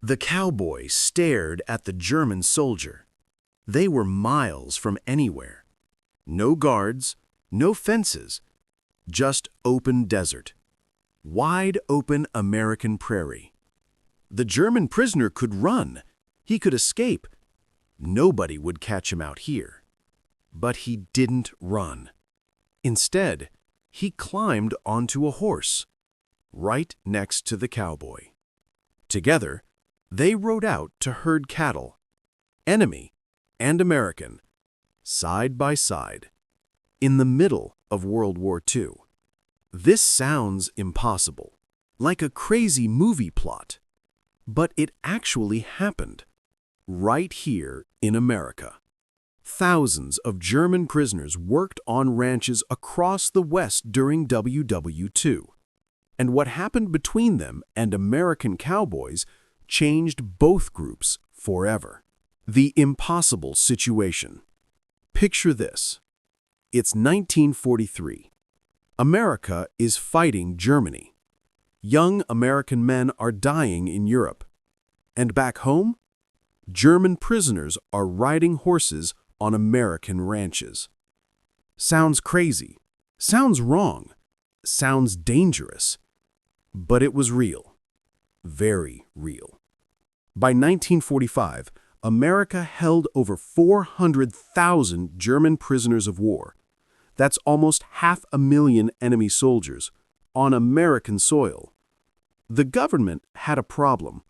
The cowboy stared at the German soldier. They were miles from anywhere. No guards, no fences, just open desert. Wide open American prairie. The German prisoner could run. He could escape. Nobody would catch him out here. But he didn't run. Instead, he climbed onto a horse, right next to the cowboy. Together, they rode out to herd cattle, enemy and American, side by side, in the middle of World War II. This sounds impossible, like a crazy movie plot, but it actually happened, right here in America. Thousands of German prisoners worked on ranches across the West during WWII, and what happened between them and American cowboys changed both groups forever. The impossible situation. Picture this. It's 1943. America is fighting Germany. Young American men are dying in Europe. And back home, German prisoners are riding horses on American ranches. Sounds crazy, sounds wrong, sounds dangerous. But it was real. Very real. By 1945, America held over 400,000 German prisoners of war. That's almost 500,000 enemy soldiers on American soil. The government had a problem,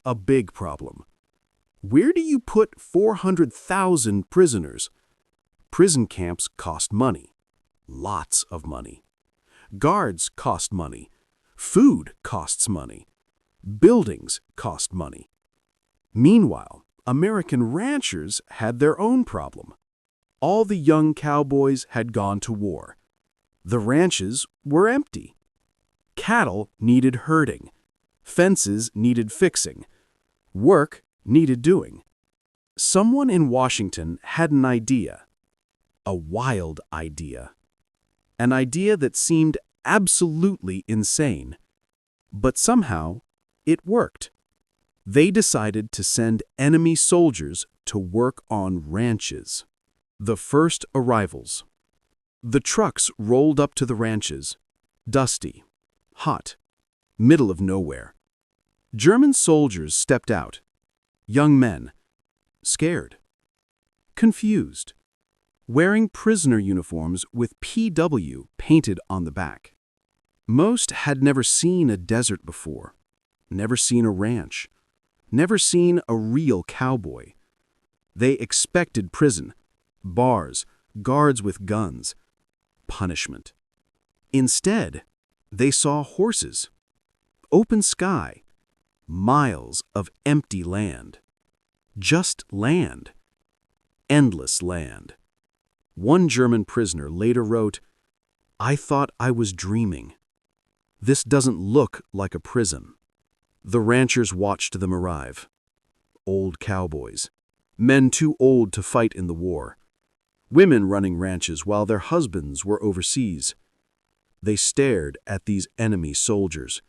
a big problem. Where do you put 400,000 prisoners? Prison camps cost money, lots of money. Guards cost money. Food costs money. Buildings cost money. Meanwhile, American ranchers had their own problem. All the young cowboys had gone to war. The ranches were empty. Cattle needed herding. Fences needed fixing. Work needed doing. Someone in Washington had an idea. A wild idea. An idea that seemed absolutely insane. But somehow, it worked. They decided to send enemy soldiers to work on ranches. The first arrivals. The trucks rolled up to the ranches, dusty, hot, middle of nowhere. German soldiers stepped out. Young men, scared, confused, wearing prisoner uniforms with PW painted on the back. Most had never seen a desert before, never seen a ranch, never seen a real cowboy. They expected prison, bars, guards with guns, punishment. Instead, they saw horses, open sky, miles of empty land. Just land. Endless land. One German prisoner later wrote, "I thought I was dreaming. This doesn't look like a prison." The ranchers watched them arrive. Old cowboys. Men too old to fight in the war. Women running ranches while their husbands were overseas. They stared at these enemy soldiers.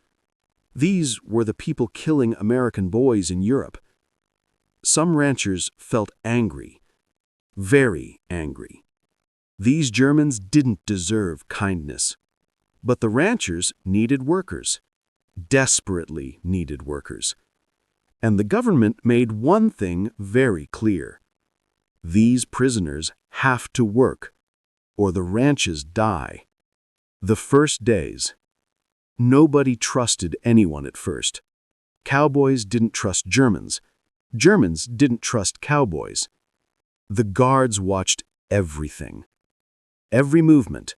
These were the people killing American boys in Europe. Some ranchers felt angry. Very angry. These Germans didn't deserve kindness. But the ranchers needed workers. Desperately needed workers. And the government made one thing very clear. These prisoners have to work, or the ranches die. The first days. Nobody trusted anyone at first. Cowboys didn't trust Germans. Germans didn't trust cowboys. The guards watched everything. Every movement.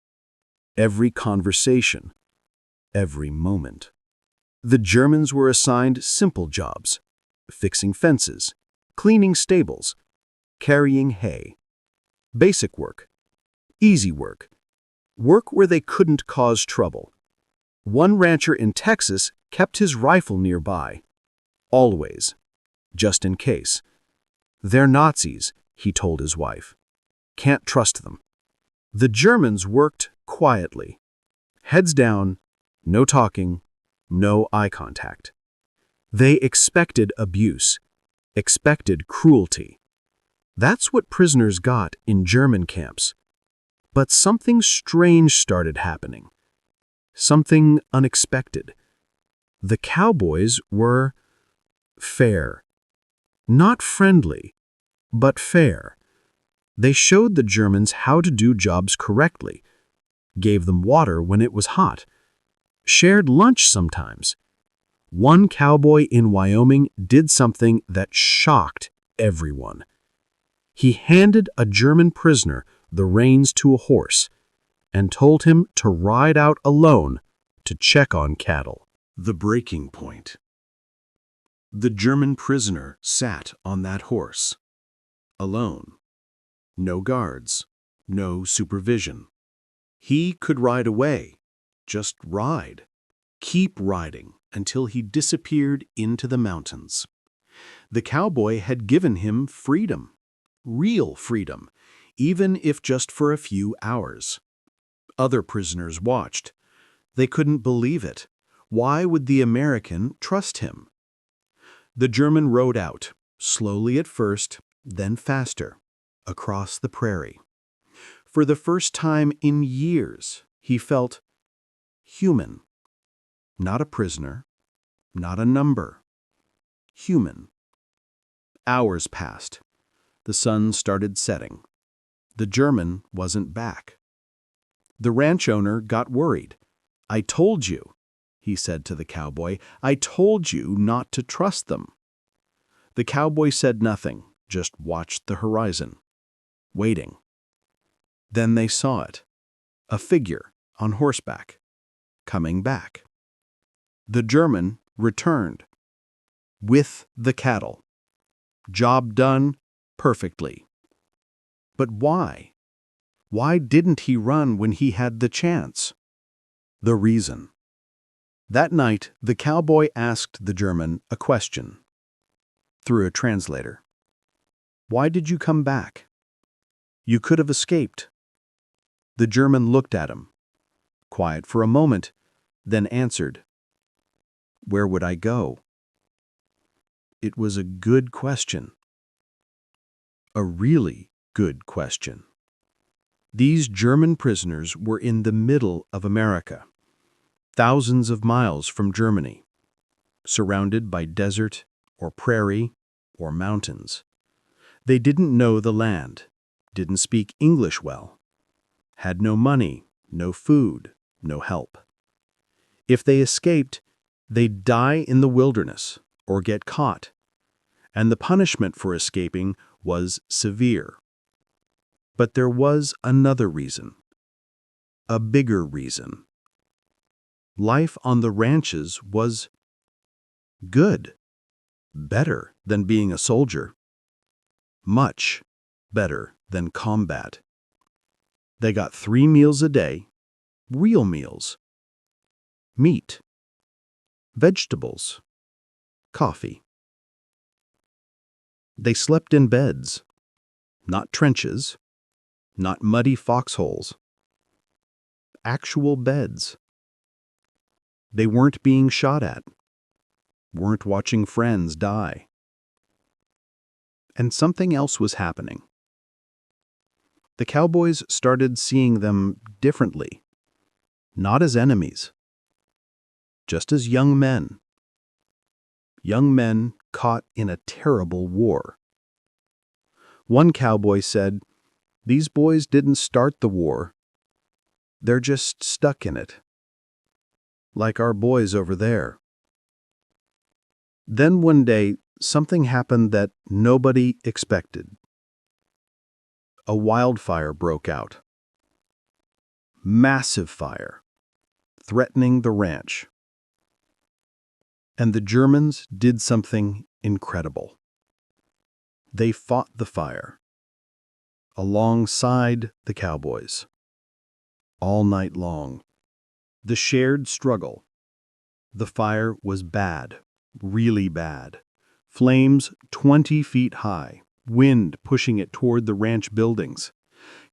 Every conversation. Every moment. The Germans were assigned simple jobs, fixing fences, cleaning stables, carrying hay. Basic work, easy work, work where they couldn't cause trouble. One rancher in Texas kept his rifle nearby, always, just in case. "They're Nazis," he told his wife. "Can't trust them." The Germans worked quietly, heads down, no talking, no eye contact. They expected abuse, expected cruelty. That's what prisoners got in German camps. But something strange started happening. Something unexpected. The cowboys were fair. Not friendly, but fair. They showed the Germans how to do jobs correctly, gave them water when it was hot, shared lunch sometimes. One cowboy in Wyoming did something that shocked everyone. He handed a German prisoner the reins to a horse and told him to ride out alone to check on cattle. The breaking point. The German prisoner sat on that horse, alone. No guards, no supervision. He could ride away, just ride, keep riding until he disappeared into the mountains. The cowboy had given him freedom, real freedom, even if just for a few hours. Other prisoners watched. They couldn't believe it. Why would the American trust him? The German rode out, slowly at first, then faster, across the prairie. For the first time in years, he felt human. Not a prisoner, not a number. Human. Hours passed. The sun started setting. The German wasn't back. The ranch owner got worried. "I told you," he said to the cowboy, "I told you not to trust them." The cowboy said nothing, just watched the horizon, waiting. Then they saw it, a figure on horseback, coming back. The German returned, with the cattle. Job done perfectly. But why? Why didn't he run when he had the chance? The reason. That night, the cowboy asked the German a question, through a translator. "Why did you come back? You could have escaped." The German looked at him, quiet for a moment, then answered, "Where would I go?" It was a good question. A really good question. These German prisoners were in the middle of America, thousands of miles from Germany, surrounded by desert or prairie or mountains. They didn't know the land, didn't speak English well, had no money, no food, no help. If they escaped, they'd die in the wilderness or get caught, and the punishment for escaping was severe. But there was another reason, a bigger reason. Life on the ranches was good, better than being a soldier, much better than combat. They got 3 meals a day, real meals, meat, vegetables, coffee. They slept in beds, not trenches, not muddy foxholes. Actual beds. They weren't being shot at, weren't watching friends die. And something else was happening. The cowboys started seeing them differently, not as enemies, just as young men. Young men caught in a terrible war. One cowboy said, "These boys didn't start the war. They're just stuck in it. Like our boys over there." Then one day, something happened that nobody expected. A wildfire broke out. Massive fire, threatening the ranch. And the Germans did something incredible. They fought the fire, alongside the cowboys, all night long. The shared struggle. The fire was bad, really bad. Flames 20 feet high, wind pushing it toward the ranch buildings.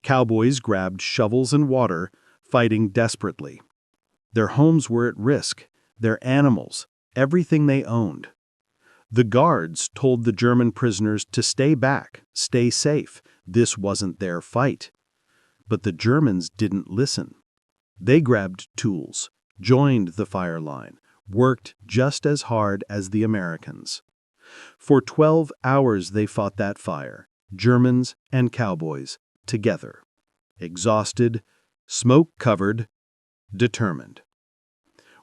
Cowboys grabbed shovels and water, fighting desperately. Their homes were at risk, their animals, everything they owned. The guards told the German prisoners to stay back, stay safe. This wasn't their fight. But the Germans didn't listen. They grabbed tools, joined the fire line, worked just as hard as the Americans. For 12 hours they fought that fire, Germans and cowboys, together. Exhausted, smoke-covered, determined.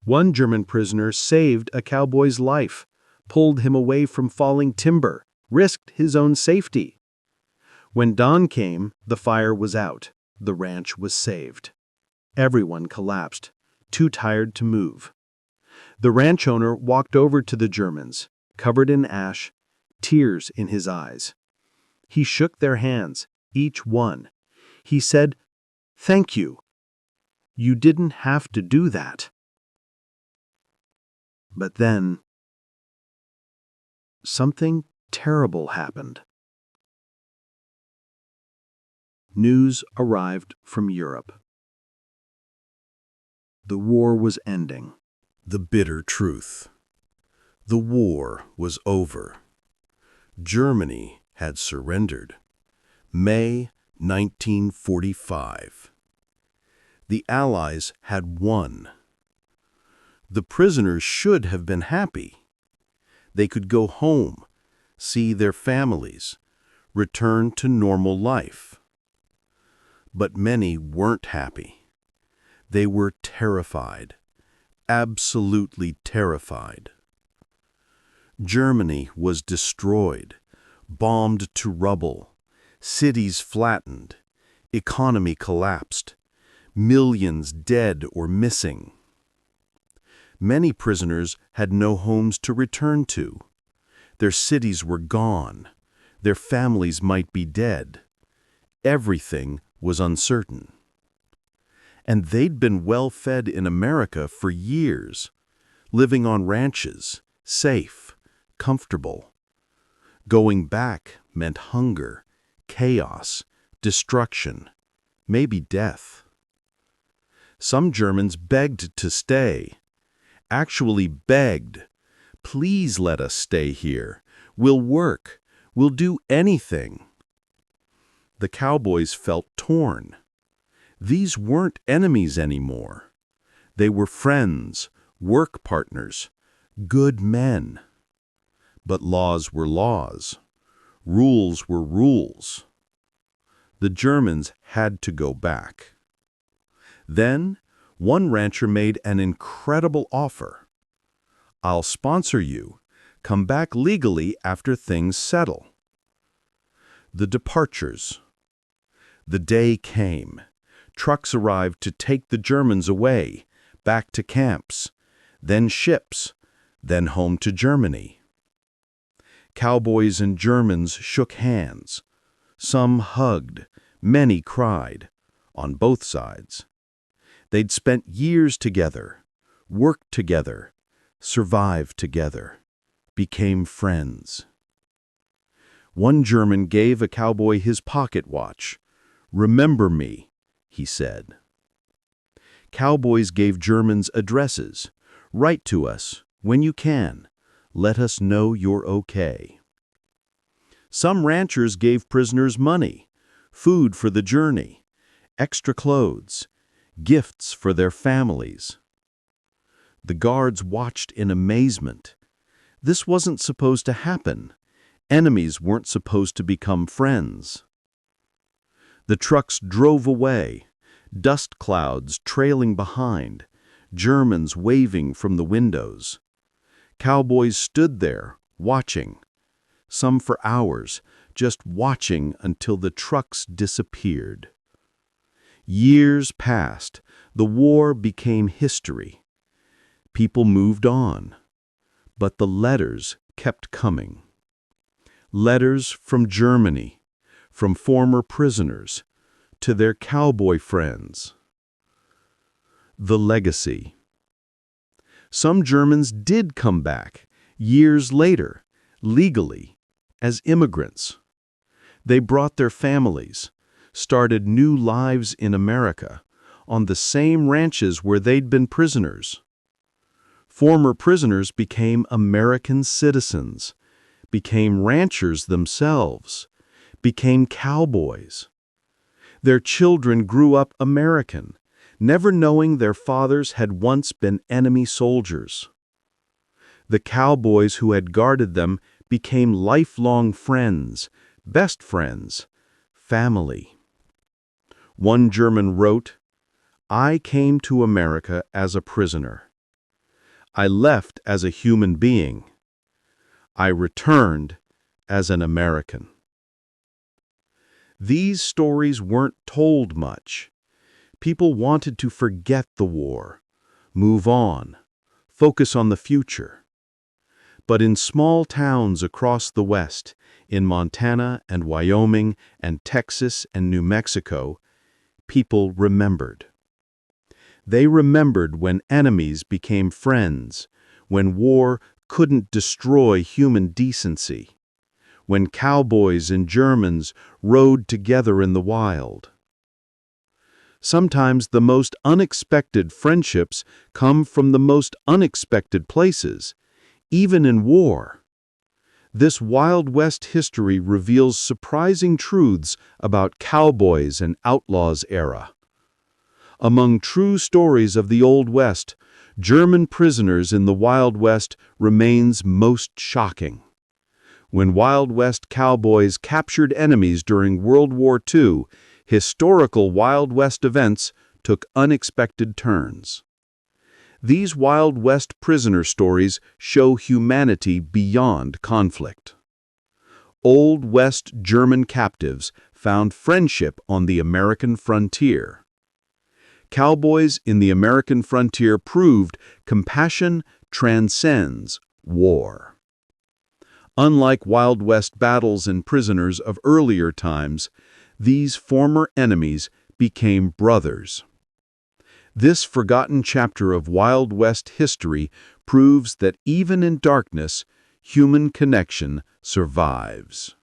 One German prisoner saved a cowboy's life, pulled him away from falling timber, risked his own safety. When dawn came, the fire was out. The ranch was saved. Everyone collapsed, too tired to move. The ranch owner walked over to the Germans, covered in ash, tears in his eyes. He shook their hands, each one. He said, "Thank you. You didn't have to do that." But then, something terrible happened. News arrived from Europe. The war was ending. The bitter truth. The war was over. Germany had surrendered. May 1945. The Allies had won. The prisoners should have been happy. They could go home, see their families, return to normal life. But many weren't happy. They were terrified, absolutely terrified. Germany was destroyed, bombed to rubble, cities flattened, economy collapsed, millions dead or missing. Many prisoners had no homes to return to. Their cities were gone. Their families might be dead. Everything was uncertain. And they'd been well fed in America for years, living on ranches, safe, comfortable. Going back meant hunger, chaos, destruction, maybe death. Some Germans begged to stay, actually begged, "Please let us stay here. We'll work. We'll do anything." The cowboys felt torn. These weren't enemies anymore. They were friends, work partners, good men. But laws were laws. Rules were rules. The Germans had to go back. Then, one rancher made an incredible offer. "I'll sponsor you. Come back legally after things settle." The departures. The day came. Trucks arrived to take the Germans away, back to camps, then ships, then home to Germany. Cowboys and Germans shook hands. Some hugged, many cried, on both sides. They'd spent years together, worked together, survived together, became friends. One German gave a cowboy his pocket watch. "Remember me," he said. Cowboys gave Germans addresses. "Write to us when you can. Let us know you're okay." Some ranchers gave prisoners money, food for the journey, extra clothes, gifts for their families. The guards watched in amazement. This wasn't supposed to happen. Enemies weren't supposed to become friends. The trucks drove away, dust clouds trailing behind, Germans waving from the windows. Cowboys stood there, watching, some for hours, just watching until the trucks disappeared. Years passed. The war became history. People moved on. But the letters kept coming. Letters from Germany, from former prisoners, to their cowboy friends. The legacy. Some Germans did come back, years later, legally, as immigrants. They brought their families, started new lives in America, on the same ranches where they'd been prisoners. Former prisoners became American citizens, became ranchers themselves, became cowboys. Their children grew up American, never knowing their fathers had once been enemy soldiers. The cowboys who had guarded them became lifelong friends, best friends, family. One German wrote, "I came to America as a prisoner. I left as a human being. I returned as an American." These stories weren't told much. People wanted to forget the war, move on, focus on the future. But in small towns across the West, in Montana and Wyoming and Texas and New Mexico, people remembered. They remembered when enemies became friends, when war couldn't destroy human decency, when cowboys and Germans rode together in the wild. Sometimes the most unexpected friendships come from the most unexpected places, even in war. This Wild West history reveals surprising truths about cowboys and outlaws era. Among true stories of the Old West, German prisoners in the Wild West remains most shocking. When Wild West cowboys captured enemies during World War II, historical Wild West events took unexpected turns. These Wild West prisoner stories show humanity beyond conflict. Old West German captives found friendship on the American frontier. Cowboys in the American frontier proved compassion transcends war. Unlike Wild West battles and prisoners of earlier times, these former enemies became brothers. This forgotten chapter of Wild West history proves that even in darkness, human connection survives.